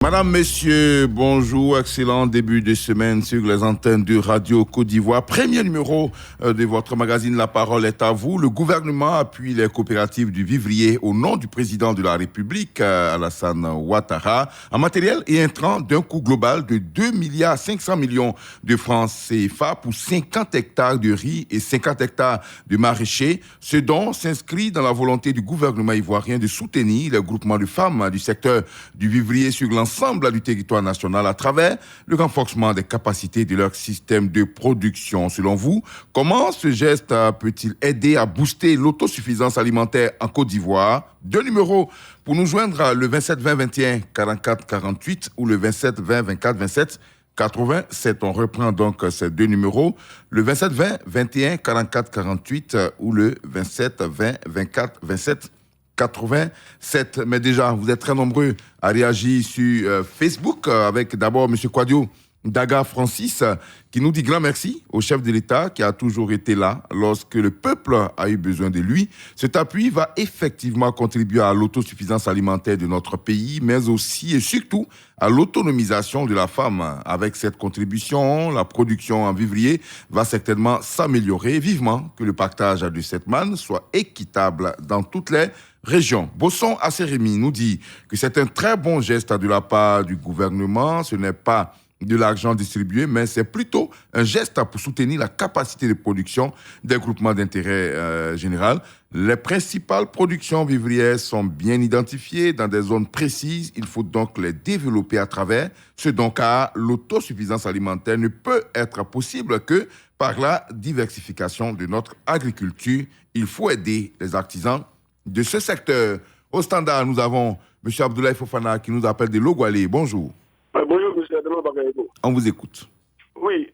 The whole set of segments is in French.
Madame, Messieurs, bonjour, excellent début de semaine sur les antennes de Radio Côte d'Ivoire. Premier numéro de votre magazine La Parole est à vous. Le gouvernement appuie les coopératives du vivrier au nom du président de la République, Alassane Ouattara, en matériel et intrants d'un coût global de 2,5 milliards de francs CFA pour 50 hectares de riz et 50 hectares de maraîchers. Ce don s'inscrit dans la volonté du gouvernement ivoirien de soutenir les groupements de femmes du secteur du vivrier sur l'ensemble du territoire national à travers le renforcement des capacités de leur système de production. Selon vous, comment ce geste peut-il aider à booster l'autosuffisance alimentaire en Côte d'Ivoire? Deux numéros pour nous joindre, le 27 20 21 44 48 ou le 27 20 24 27 87. On reprend donc ces deux numéros, le 27 20 21 44 48 ou le 27 20 24 27 87. Mais déjà, vous êtes très nombreux à réagir sur Facebook avec d'abord M. Kwadio Daga Francis qui nous dit grand merci au chef de l'État qui a toujours été là lorsque le peuple a eu besoin de lui. Cet appui va effectivement contribuer à l'autosuffisance alimentaire de notre pays, mais aussi et surtout à l'autonomisation de la femme. Avec cette contribution, la production en vivrier va certainement s'améliorer. Vivement que le partage de cette manne soit équitable dans toutes les régions. Bosson Asseremi nous dit que c'est un très bon geste de la part du gouvernement. Ce n'est pas de l'argent distribué, mais c'est plutôt un geste pour soutenir la capacité de production des groupements d'intérêt général. Les principales productions vivrières sont bien identifiées dans des zones précises. Il faut donc les développer à travers ce dont car l'autosuffisance alimentaire ne peut être possible que par la diversification de notre agriculture. Il faut aider les artisans de ce secteur. Au standard, nous avons M. Abdoulaye Fofana qui nous appelle de Logoualé. Bonjour. Bonjour, M. Adama Bagaïbo. On vous écoute. Oui,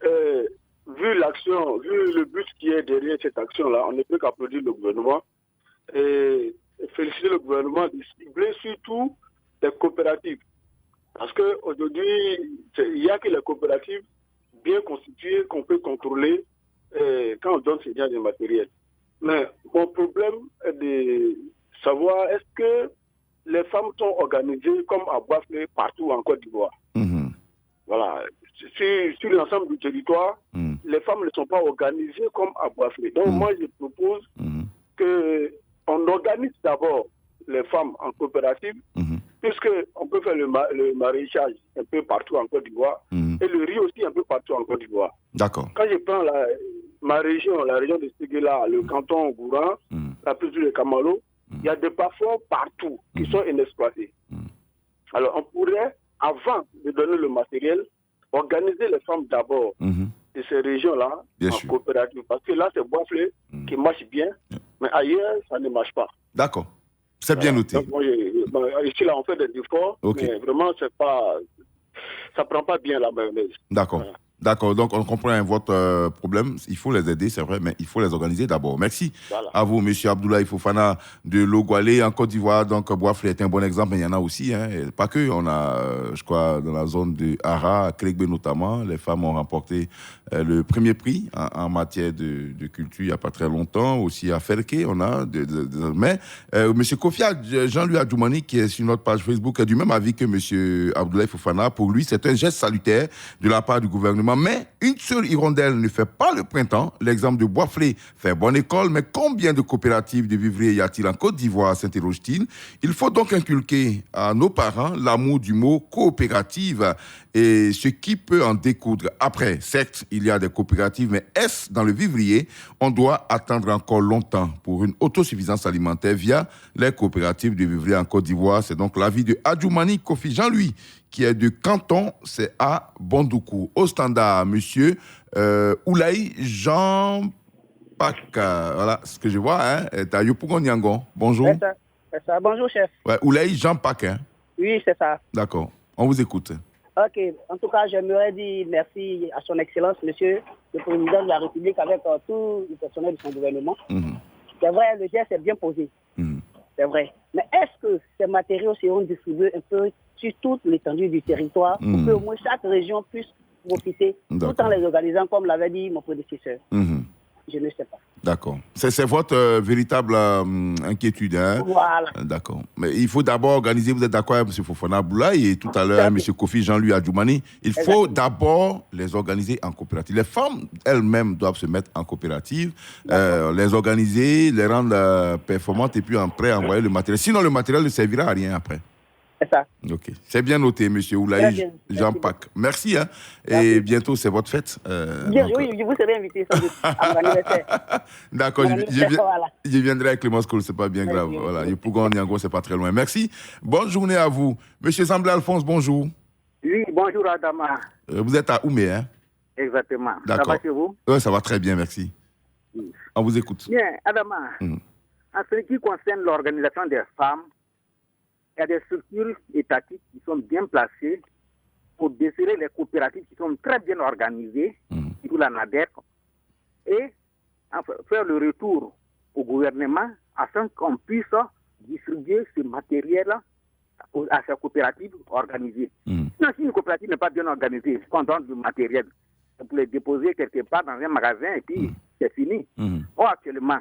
vu l'action, vu le but qui est derrière cette action-là, on ne peut qu'applaudir le gouvernement et féliciter le gouvernement de cibler surtout les coopératives. Parce qu'aujourd'hui, il n'y a que les coopératives bien constituées qu'on peut contrôler quand on donne ces biens de matériel. Mais mon problème est de savoir est-ce que les femmes sont organisées comme à Bouaflé partout en Côte d'Ivoire. Voilà. Sur l'ensemble du territoire, les femmes ne sont pas organisées comme à Bouaflé. Donc moi, je propose qu'on organise d'abord les femmes en coopérative, puisqu'on peut faire le maraîchage un peu partout en Côte d'Ivoire, et le riz aussi un peu partout en Côte d'Ivoire. D'accord. Quand je prends ma région, la région de Séguéla, le canton Gouran, la préfecture de Kamalo, il y a des bas-fonds partout qui sont inexploités. Alors, on pourrait, avant de donner le matériel, organiser les femmes d'abord de ces régions-là en coopérative. Parce que là, c'est Bouaflé qui marche bien, mais ailleurs, ça ne marche pas. D'accord. C'est bien noté. Donc, ici, là, on fait des efforts, mais vraiment, ça ne prend pas bien la mayonnaise. D'accord. Voilà. D'accord, donc on comprend votre problème. Il faut les aider, c'est vrai, mais il faut les organiser d'abord. Merci à vous, M. Abdoulaye Fofana de Logoualé en Côte d'Ivoire. Donc, Bouaflé est un bon exemple, mais il y en a aussi. Pas que. On a, je crois, dans la zone de Hara, à Crégbé notamment, les femmes ont remporté le premier prix en matière de culture il n'y a pas très longtemps. Aussi à Felke, on a. Mais M. Kofia Jean-Louis Adjoumani, qui est sur notre page Facebook, est du même avis que M. Abdoulaye Fofana. Pour lui, c'est un geste salutaire de la part du gouvernement. Mais une seule hirondelle ne fait pas le printemps. L'exemple de Bouaflé fait bonne école, mais combien de coopératives de vivriers y a-t-il en Côte d'Ivoire, s'interroge-t-il. Il faut donc inculquer à nos parents l'amour du mot coopérative et ce qui peut en découdre après. Certes, il y a des coopératives, mais est-ce dans le vivrier? On doit attendre encore longtemps pour une autosuffisance alimentaire via les coopératives de vivriers en Côte d'Ivoire. C'est donc l'avis de Adjoumani Kofi Jean-Louis, qui est de Canton, c'est à Bondoukou. Au standard, monsieur Oulaye Jean Pac. Voilà ce que je vois. T'as Yopougon Nyangon. Bonjour. C'est ça. Bonjour, chef. Ouais, Oulaye Jean Pac. Oui, c'est ça. D'accord. On vous écoute. Ok. En tout cas, j'aimerais dire merci à son Excellence, monsieur le Président de la République, avec tout le personnel de son gouvernement. C'est vrai, le geste est bien posé. C'est vrai. Mais est-ce que ces matériaux seront distribués un peu sur toute l'étendue du territoire pour que au moins chaque région puisse profiter tout en les organisant comme l'avait dit mon prédécesseur. je ne sais pas. D'accord. C'est votre véritable inquiétude, hein? Voilà. D'accord. Mais il faut d'abord organiser, vous êtes d'accord avec M. Fofana Boulaye et tout à l'heure M. Kofi Jean-Louis Adjoumani, il faut d'abord les organiser en coopérative. Les femmes elles-mêmes doivent se mettre en coopérative, les organiser, les rendre performantes et puis après envoyer le matériel. Sinon le matériel ne servira à rien après. C'est ça. Ok, c'est bien noté, M. Oulaye Jean-Pac. Merci, hein. Et bientôt, c'est votre fête. Oui, je vous serai invité sans doute à mon anniversaire. D'accord, je viendrai avec Clémence Cole, c'est pas bien grave. Voilà, Yopougon, Niango, c'est pas très loin. Merci. Bonne journée à vous. Monsieur Samblé Alphonse, bonjour. Oui, bonjour Adama. Vous êtes à Oumé, hein? Exactement. D'accord. Ça va chez vous? Ça va très bien, merci. Oui. On vous écoute. Bien, Adama. En ce qui concerne l'organisation des femmes, il y a des structures étatiques qui sont bien placées pour desserrer les coopératives qui sont très bien organisées, surtout la NADEC, et faire le retour au gouvernement afin qu'on puisse distribuer ce matériel à ces coopératives organisées. Sinon, si une coopérative n'est pas bien organisée, qu'on donne du matériel, on peut les déposer quelque part dans un magasin et puis c'est fini. Or, actuellement,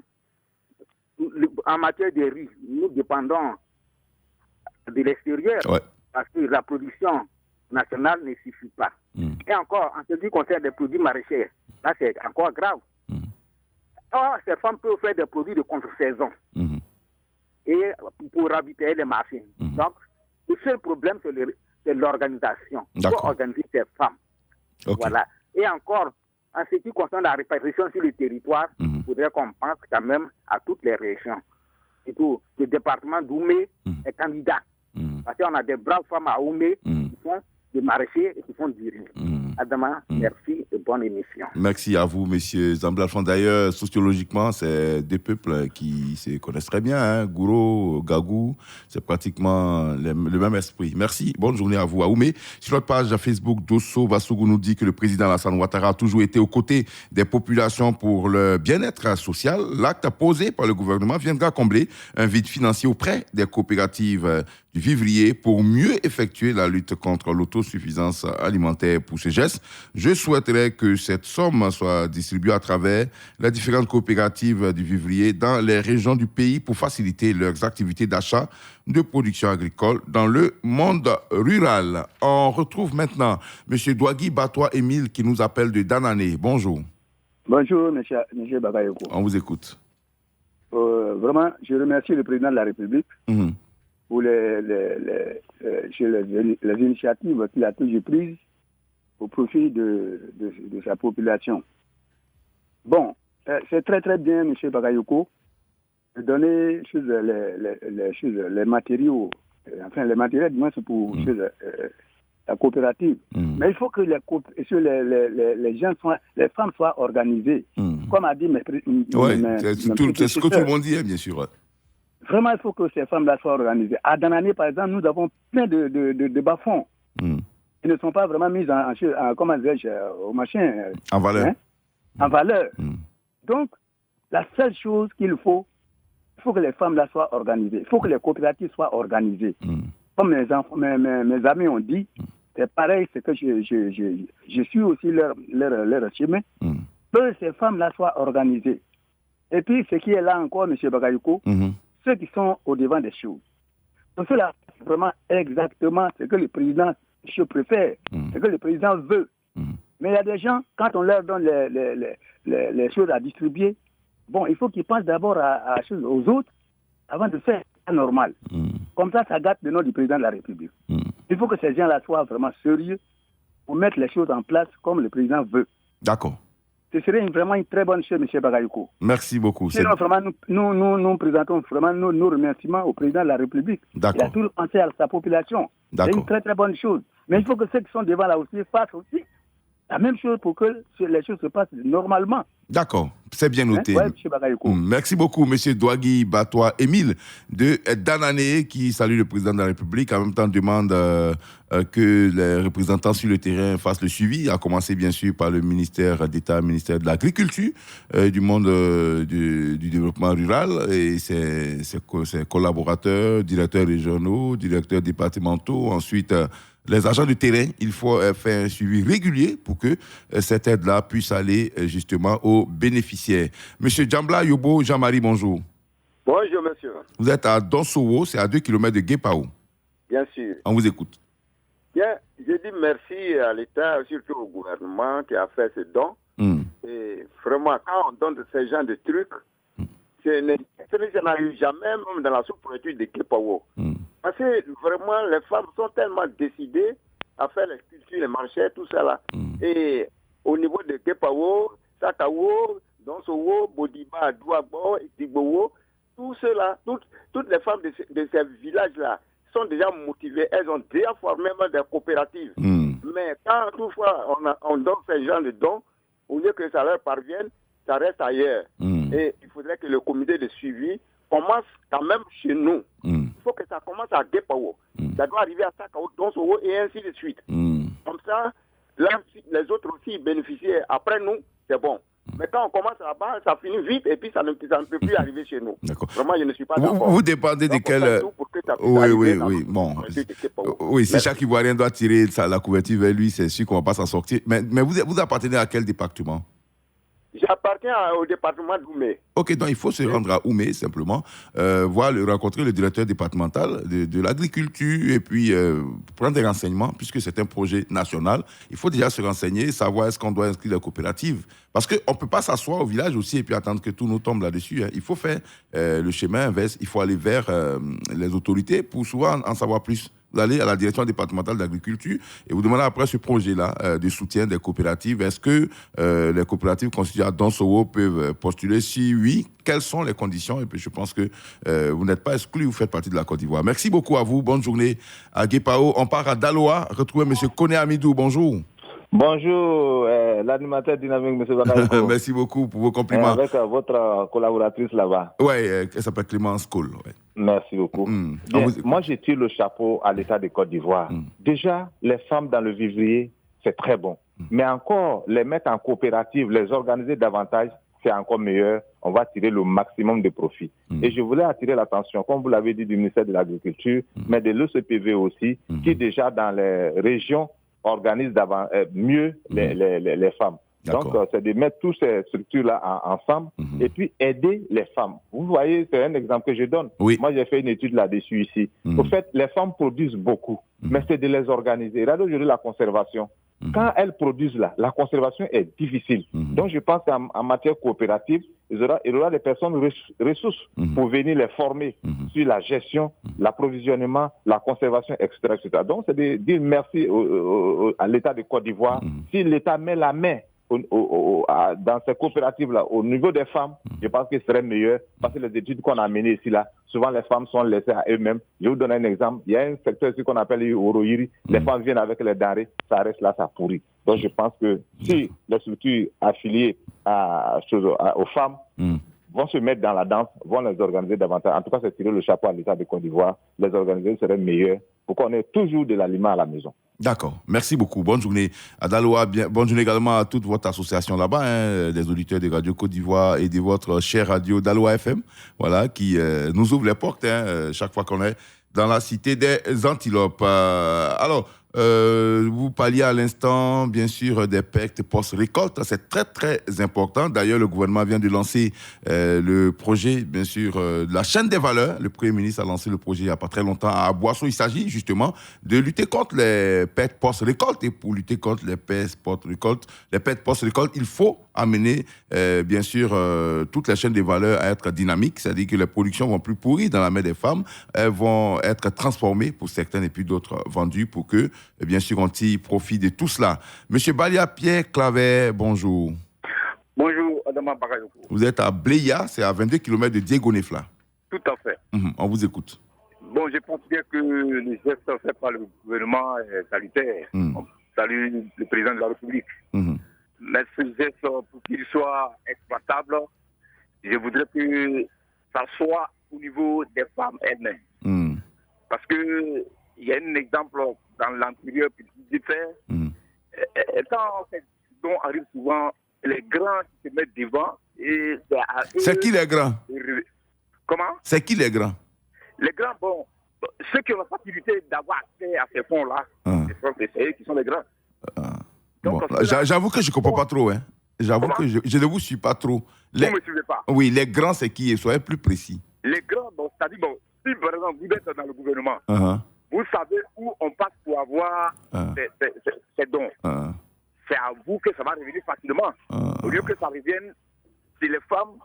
en matière de riz, nous dépendons de l'extérieur, parce que la production nationale ne suffit pas. Et encore, en ce qui concerne les produits maraîchers, là c'est encore grave. Or, ces femmes peuvent faire des produits de contre-saison et pour ravitailler les marchés. Donc, le seul problème, c'est l'organisation. Il faut organiser ces femmes. Voilà. Et encore, en ce qui concerne la répartition sur le territoire, il faudrait qu'on pense quand même à toutes les régions. Surtout, le département d'Oumé est candidat. Parce qu'on a des braves femmes à Oumé qui font des maraîchers et qui font du riz. Adama, merci et bonne émission. Merci à vous, monsieur Samblé Alphonse. D'ailleurs, sociologiquement, c'est des peuples qui se connaissent très bien. Hein? Gouro, Gagou, c'est pratiquement le même esprit. Merci, bonne journée à vous. À Oumé, sur notre page Facebook, Dosso Vassougou nous dit que le président Alassane Ouattara a toujours été aux côtés des populations pour le bien-être social. L'acte posé par le gouvernement viendra combler un vide financier auprès des coopératives du vivrier pour mieux effectuer la lutte contre l'autosuffisance alimentaire. Pour ces gestes, je souhaiterais que cette somme soit distribuée à travers les différentes coopératives du vivrier dans les régions du pays pour faciliter leurs activités d'achat de production agricole dans le monde rural. On retrouve maintenant M. Douagui Batois Émile qui nous appelle de Danané. Bonjour. Bonjour, M. Bagayoko. On vous écoute. Vraiment, je remercie le président de la République pour les initiatives qu'il a toujours prises au profit de sa population. Bon, c'est très très bien, M. Bagayoko, de donner les matériaux, enfin les matériels, du moins c'est pour la coopérative. Mais il faut que les gens les femmes soient organisées. Comme a dit c'est ce que tout le monde dit, bien sûr. Vraiment, il faut que ces femmes-là soient organisées. À Danané, par exemple, nous avons plein de bas-fonds. Ils ne sont pas vraiment mis au machin. En valeur. En valeur. Donc, la seule chose qu'il faut que les femmes-là soient organisées. Il faut que les coopératives soient organisées. Comme mes amis ont dit, c'est pareil, c'est que je suis aussi leur chemin. Que ces femmes-là soient organisées. Et puis, ce qui est là encore, M. Bagayoko, ceux qui sont au devant des choses. Donc, cela, c'est vraiment exactement ce que le président préfère, ce que le président veut. Mais il y a des gens, quand on leur donne les choses à distribuer, bon, il faut qu'ils pensent d'abord aux autres avant de faire ça normal. Comme ça gâte le nom du président de la République. Il faut que ces gens-là soient vraiment sérieux pour mettre les choses en place comme le président veut. D'accord. Ce serait vraiment une très bonne chose, M. Bagayoko. Merci beaucoup. Sinon, vraiment, nous présentons vraiment nos remerciements au président de la République. D'accord. Il a toujours pensé à sa population. D'accord. C'est une très très bonne chose. Mais il faut que ceux qui sont devant là aussi fassent aussi la même chose pour que les choses se passent normalement. D'accord, c'est bien noté. Ouais, M. Bagayoko. Merci beaucoup, M. Douagui Batois Émile de Danané, qui salue le président de la République, en même temps demande que les représentants sur le terrain fassent le suivi, à commencer bien sûr par le ministère d'État, le ministère de l'Agriculture, du monde du développement rural et ses collaborateurs, directeurs régionaux, directeurs départementaux, ensuite les agents de terrain, il faut faire un suivi régulier pour que cette aide-là puisse aller justement aux bénéficiaires. Monsieur Djambla Yobo Jean-Marie, bonjour. Bonjour, monsieur. Vous êtes à Donsowo, c'est à 2 km de Guépao. Bien sûr. On vous écoute. Bien, je dis merci à l'État, surtout au gouvernement qui a fait ce don. Et vraiment, quand on donne ce genre de trucs, ça n'arrive jamais, même dans la sous-préfecture de Guépao. Parce que vraiment, les femmes sont tellement décidées à faire les cultures, les marchés, tout ça là. Et au niveau de Guépao, Sakawo, Donsowo, Bodiba, Douabo, Digbowo, tout cela, toutes les femmes de ces villages-là sont déjà motivées. Elles ont déjà formé des coopératives. Mais quand toutefois on donne ce genre de dons, au lieu que ça leur parvienne, ça reste ailleurs. Et il faudrait que le comité de suivi commence quand même chez nous. Il faut que ça commence à Guépao. Ça doit arriver à Sakao, Donsowo et ainsi de suite. Comme ça, là, les autres aussi bénéficient. Après nous, c'est bon. Mais quand on commence là-bas, ça finit vite et puis ça ne peut plus arriver chez nous. D'accord. Vraiment, je ne suis pas d'accord. Vous dépendez de quel... Oui. Bon. Oui, si chaque Ivoirien doit tirer la couverture vers lui, c'est sûr qu'on ne va pas s'en sortir. Mais vous appartenez à quel département? J'appartiens au département d'Oumé. Ok, donc il faut se rendre à Oumé, simplement, rencontrer le directeur départemental de l'agriculture et puis prendre des renseignements, puisque c'est un projet national. Il faut déjà se renseigner, savoir est-ce qu'on doit inscrire la coopérative. Parce qu'on ne peut pas s'asseoir au village aussi et puis attendre que tout nous tombe là-dessus. Hein. Il faut faire le chemin inverse, il faut aller vers les autorités pour souvent en savoir plus. Vous allez à la direction départementale d'agriculture et vous demandez après ce projet-là de soutien des coopératives. Est-ce que les coopératives constituées à Donsowo peuvent postuler? Si oui, quelles sont les conditions? Et puis je pense que vous n'êtes pas exclu, vous faites partie de la Côte d'Ivoire. Merci beaucoup à vous, bonne journée à Guépao. On part à Daloa, retrouver M. Koné Amidou, bonjour. Bonjour, l'animateur dynamique, M. Bakayoko. Merci beaucoup pour vos compliments. Avec votre collaboratrice là-bas. Oui, elle s'appelle Clémence Cole. Ouais. Merci beaucoup. Bien, moi, je tire le chapeau à l'État de Côte d'Ivoire. Déjà, les femmes dans le vivrier, c'est très bon. Mais encore, les mettre en coopérative, les organiser davantage, c'est encore meilleur. On va tirer le maximum de profit. Et je voulais attirer l'attention, comme vous l'avez dit, du ministère de l'Agriculture, mais de l'ECPV aussi, qui déjà dans les régions organise mieux les femmes. Donc, c'est de mettre toutes ces structures-là ensemble et puis aider les femmes. Vous voyez, c'est un exemple que je donne. Oui. Moi, j'ai fait une étude là-dessus ici. En fait, les femmes produisent beaucoup, mais c'est de les organiser. Regardez aujourd'hui la conservation. Quand elles produisent là, la conservation est difficile. Donc, je pense qu'en matière coopérative, il y aura des personnes ressources pour venir les former sur la gestion, l'approvisionnement, la conservation, etc. Donc, c'est de dire merci à l'État de Côte d'Ivoire. Si l'État met la main dans ces coopératives-là, au niveau des femmes, je pense que ce serait meilleur parce que les études qu'on a menées ici, là, souvent les femmes sont laissées à eux-mêmes. Je vais vous donner un exemple. Il y a un secteur ici qu'on appelle Oroyiri. Les femmes viennent avec les denrées, ça reste là, ça pourrit. Donc je pense que si les structures affiliées aux femmes vont se mettre dans la danse, vont les organiser davantage. En tout cas, c'est tirer le chapeau à l'État de Côte d'Ivoire. Les organiser serait meilleur pour qu'on ait toujours de l'aliment à la maison. D'accord. Merci beaucoup. Bonne journée à Daloa. Bonne journée également à toute votre association là-bas, des auditeurs de Radio Côte d'Ivoire et de votre chère radio Daloa FM, voilà, qui nous ouvre les portes chaque fois qu'on est dans la cité des Antilopes. Alors, vous parliez à l'instant, bien sûr, des pertes post-récolte. C'est très, très important. D'ailleurs, le gouvernement vient de lancer le projet, bien sûr, de la chaîne des valeurs. Le Premier ministre a lancé le projet il n'y a pas très longtemps à Boisseau. Il s'agit justement de lutter contre les pertes post-récolte. Et pour lutter contre les pertes post-récolte, il faut amener, bien sûr, toute la chaîne des valeurs à être dynamique. C'est-à-dire que les productions vont plus pourrir dans la main des femmes. Elles vont être transformées pour certaines et puis d'autres vendues pour que, bien sûr, on tire profit de tout cela. Monsieur Balia Pierre Claver, bonjour. Bonjour, Adama Bakayoko. Vous êtes à Bléya, c'est à 22 km de Diego-Nefla. Tout à fait. On vous écoute. Bon, je pense bien que les gestes faits par le gouvernement est salutaire. On salue le président de la République. Mais ce geste, pour qu'il soit exploitable, je voudrais que ça soit au niveau des femmes elles-mêmes. Parce que il y a un exemple dans l'antérieur petit fait. Quand ces dons arrivent souvent, les grands qui se mettent devant. Et c'est qui les grands? Comment? C'est qui les grands? Les grands, bon, ceux qui ont la facilité d'avoir accès à ces fonds-là, qui sont les grands. Donc, bon, j'avoue que je ne comprends pas trop. Hein. J'avoue que je ne vous suis pas trop. Vous ne me suivez pas. Oui, les grands, c'est qui? Soyez plus précis. Les grands, c'est-à-dire, si par exemple vous êtes dans le gouvernement, vous savez où on passe pour avoir ces dons. C'est à vous que ça va revenir facilement. Au lieu que ça revienne, c'est les femmes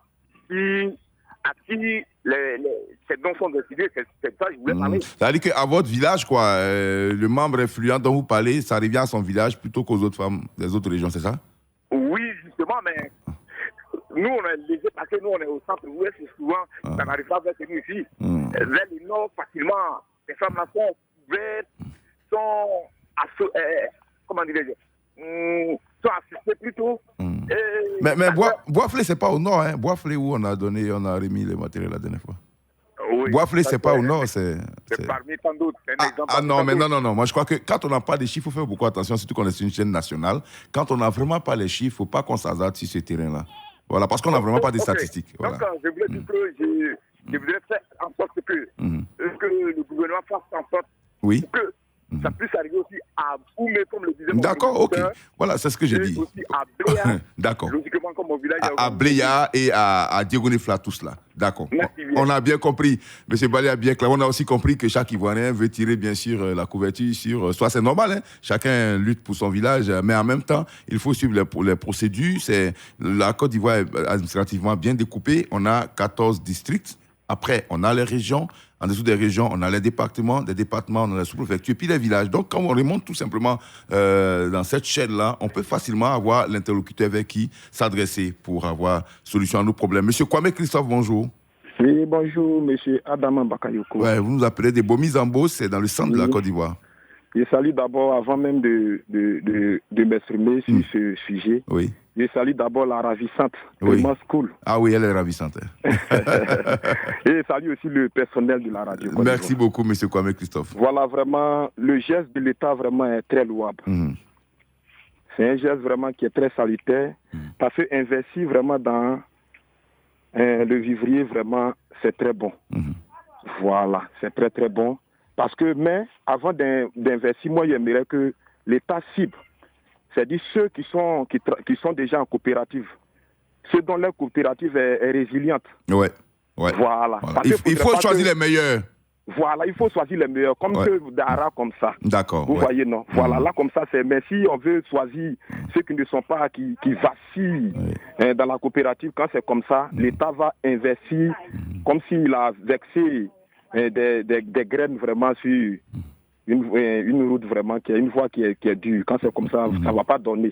à qui ces dons sont décidés. C'est ça que je voulais parler. C'est-à-dire qu'à votre village, quoi, le membre influent dont vous parlez, ça revient à son village plutôt qu'aux autres femmes des autres régions, c'est ça? Oui, justement, mais nous, on est léger parce que nous, on est au centre-ouest et souvent, ça n'arrive pas vers nous ici. Vers le nord, facilement, les femmes-là sont ouvertes, comment dirais-je, sont assistées plutôt. Mais Boisflé, c'est pas au nord, hein. Boisflé, où on a remis le matériel la dernière fois. Oui, Boisflé, c'est pas au nord, c'est parmi tant d'autres. Non, moi je crois que quand on n'a pas de chiffres, il faut faire beaucoup attention, surtout qu'on est sur une chaîne nationale. Quand on n'a vraiment pas les chiffres, il ne faut pas qu'on s'hasarde sur ce terrain-là. Voilà, parce qu'on n'a vraiment pas de statistiques. Voilà. Donc, je voulais dire que je voudrais faire en sorte que le gouvernement fasse en sorte que ça puisse arriver aussi à Boumé, comme le disait mon D'accord, ok. Voilà, c'est ce que j'ai dit. Aussi à Bléa. D'accord. Logiquement, comme mon village. À Bléa et à Diegonifla, tous là. D'accord. On a bien compris. M. Balé a bien clair. On a aussi compris que chaque Ivoirien veut tirer, bien sûr, la couverture sur. Soit c'est normal, hein. Chacun lutte pour son village, mais en même temps, il faut suivre les procédures. La Côte d'Ivoire est administrativement bien découpée. On a 14 districts. Après, on a les régions. En dessous des régions, on a les départements. Des départements, on a les sous-préfectures. Puis les villages. Donc, quand on remonte tout simplement dans cette chaîne-là, on peut facilement avoir l'interlocuteur vers qui s'adresser pour avoir solution à nos problèmes. Monsieur Kwame Christophe, bonjour. Oui, bonjour, monsieur Adama Bakayoko. Ouais, vous nous appelez des Bomis-en-Beau, c'est dans le centre de la Côte d'Ivoire. Je salue d'abord, avant même de m'exprimer sur ce sujet, je salue d'abord la ravissante, vraiment cool. Ah oui, elle est ravissante. Et je salue aussi le personnel de la radio. Merci beaucoup, M. Kwame Christophe. Voilà, vraiment, le geste de l'État vraiment est très louable. C'est un geste vraiment qui est très salutaire, parce qu'investir vraiment dans le vivrier, vraiment, c'est très bon. Voilà, c'est très très bon. Parce que, mais avant d'investir, moi, j'aimerais que l'État cible, c'est-à-dire ceux qui sont déjà en coopérative, ceux dont leur coopérative est résiliente. Ouais. Voilà. Il faut choisir les meilleurs. Voilà, il faut choisir les meilleurs, comme ceux d'Ara, comme ça. D'accord. Vous voyez, non? Voilà, là, comme ça, c'est... Mais si on veut choisir ceux qui ne sont pas, qui vacillent dans la coopérative, quand c'est comme ça, l'État va investir comme s'il a vexé des graines vraiment sur une route vraiment qui est une voie qui est dure. Quand c'est comme ça, ça ne va pas donner.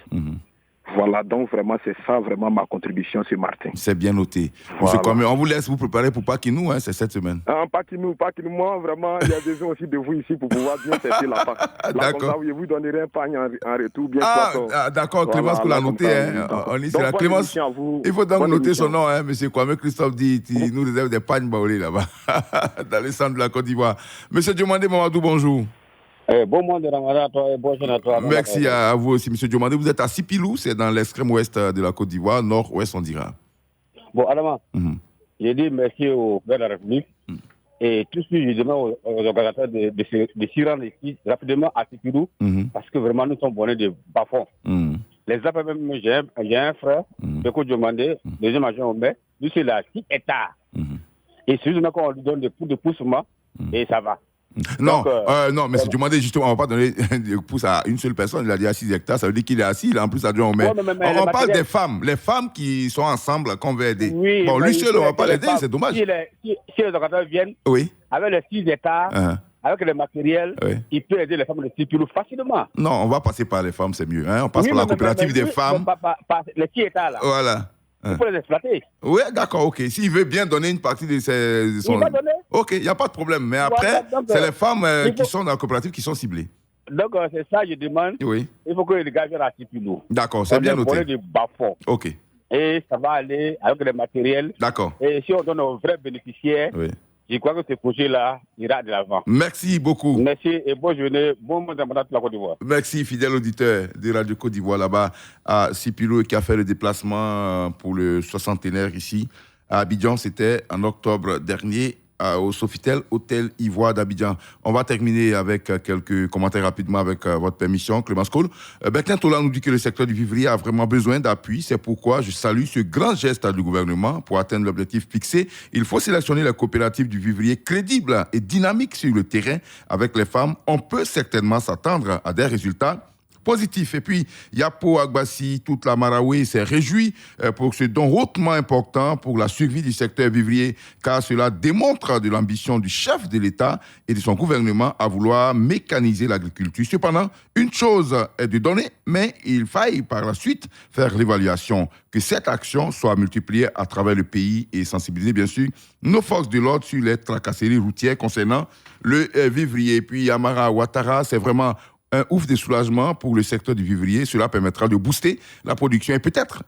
Voilà, donc vraiment, c'est ça vraiment ma contribution ce matin. C'est bien noté. Voilà. On vous laisse vous préparer pour Pakinou, hein, c'est cette semaine. Pakinou, moi, vraiment, il y a besoin aussi de vous ici pour pouvoir bien fêter la Pâque. D'accord. Comme ça, je vous donnerai un pagne en retour. Bien d'accord, voilà, Clémence, pour la noter. On lit la Clémence, il faut donc noter son nom, hein, M. Kwame Christophe dit, il nous réserve des pagnes baoulées là-bas, dans le centre de la Côte d'Ivoire. M. Diomandé Mamadou, bonjour. Bon mois de Ramadan à toi et bon jeûne à toi. Merci à vous aussi, M. Diomandé. Vous êtes à Sipilou, c'est dans l'extrême ouest de la Côte d'Ivoire, nord-ouest, on dira. Bon, Adama, j'ai dit merci au président de la République et tout ce que je demande aux organisateurs de s'y rendre ici rapidement à Sipilou parce que vraiment nous sommes bonnés de bas-fonds. Les appels, même, j'ai un frère, Beko Diomandé, deuxième agent au maire, lui c'est la 6 hectares. Et c'est juste qu'on lui donne des pouces de poussement et ça va. Non, non, mais c'est demandé justement, on ne va pas donner des pouces à une seule personne, il a dit à 6 hectares, ça veut dire qu'il est assis, il est en plus adjoint au maire. On parle des femmes, les femmes qui sont ensemble, qu'on veut aider. Oui, bon, lui seul, on ne va pas l'aider, c'est dommage. Si les organisateurs viennent, avec les 6 hectares, avec le matériel, il peut aider les femmes de Sipilou facilement. Non, on va passer par les femmes, c'est mieux. Hein? On passe par la coopérative des femmes. Les 6 hectares là. Voilà. Il faut les exploiter. Oui, d'accord, ok. S'il veut bien donner une partie de son... Il va donner. Ok, il n'y a pas de problème. Mais après, c'est les femmes qui sont dans la coopérative qui sont ciblées. Donc, c'est ça je demande. Oui. Il faut que les gars viennent à Sipilou. D'accord, c'est bien noté. On est des bas-fonds. Ok. Et ça va aller avec le matériel. D'accord. Et si on donne aux vrais bénéficiaires, je crois que ce projet-là ira de l'avant. Merci beaucoup. Merci et bonne journée. Bon mois de Ramadan à la Côte d'Ivoire. Merci, fidèle auditeur de Radio Côte d'Ivoire là-bas à Sipilou qui a fait le déplacement pour le 60e ici. À Abidjan, c'était en octobre dernier. au Sofitel Hôtel Ivoire d'Abidjan. On va terminer avec quelques commentaires rapidement avec votre permission, Clémence Cole. Bertin Tola nous dit que le secteur du vivrier a vraiment besoin d'appui. C'est pourquoi je salue ce grand geste du gouvernement pour atteindre l'objectif fixé. Il faut sélectionner les coopératives du vivrier crédibles et dynamiques sur le terrain. Avec les femmes, on peut certainement s'attendre à des résultats positif. Et puis, Yapo Agbassi, toute la Marawi s'est réjouie pour ce don hautement important pour la survie du secteur vivrier, car cela démontre de l'ambition du chef de l'État et de son gouvernement à vouloir mécaniser l'agriculture. Cependant, une chose est de donner, mais il faille par la suite faire l'évaluation, que cette action soit multipliée à travers le pays et sensibiliser bien sûr nos forces de l'ordre sur les tracasseries routières concernant le vivrier. Et puis, Amara Ouattara, c'est vraiment un ouf de soulagement pour le secteur du vivrier. Cela permettra de booster la production et peut-être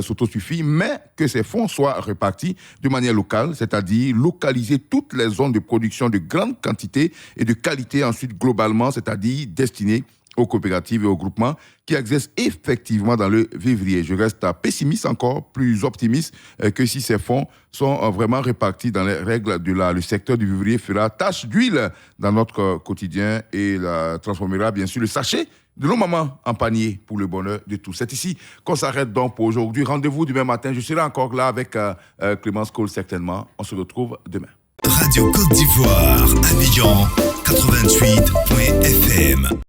s'autosuffire, mais que ces fonds soient répartis de manière locale, c'est-à-dire localiser toutes les zones de production de grande quantité et de qualité ensuite globalement, c'est-à-dire destinées aux coopératives et aux groupements qui exercent effectivement dans le vivrier. Je reste pessimiste, encore plus optimiste que si ces fonds sont vraiment répartis dans les règles de l'art. Le secteur du vivrier fera tache d'huile dans notre quotidien et la transformera bien sûr le sachet de nos mamans en panier pour le bonheur de tous. C'est ici qu'on s'arrête donc pour aujourd'hui. Rendez-vous demain matin. Je serai encore là avec Clémence Cole certainement. On se retrouve demain. Radio Côte d'Ivoire, Abidjan 88.fm.